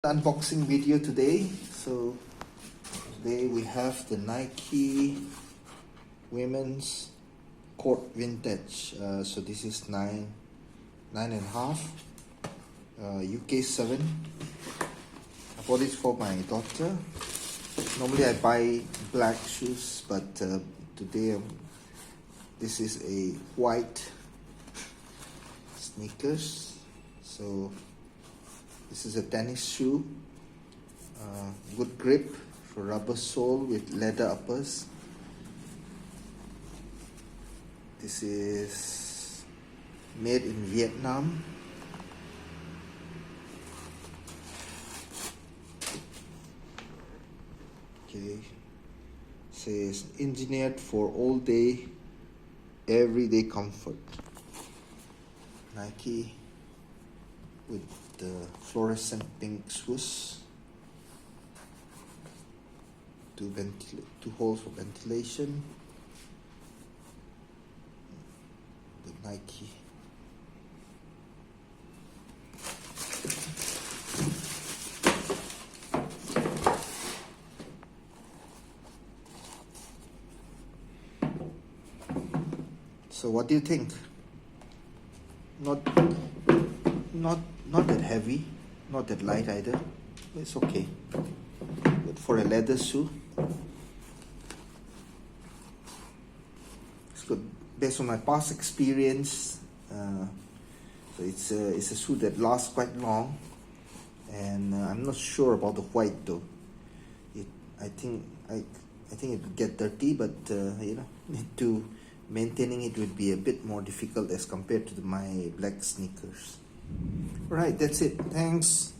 Unboxing video today. So today we have the Nike women's court vintage. So this is nine and a half, UK 7. I bought this for my daughter. Normally I buy black shoes, but today this is a white sneakers. So this is a tennis shoe, good grip, for rubber sole with leather uppers. This is made in Vietnam. Okay, says engineered for all day, everyday comfort. Nike with the fluorescent pink swoosh, two holes for ventilation. The Nike. So what do you think? Not that heavy, not that light either. It's okay. But for a leather shoe, it's good. Based on my past experience, so it's a shoe that lasts quite long, and I'm not sure about the white though. I think it would get dirty, but maintaining it would be a bit more difficult as compared to my black sneakers. Right, that's it. Thanks.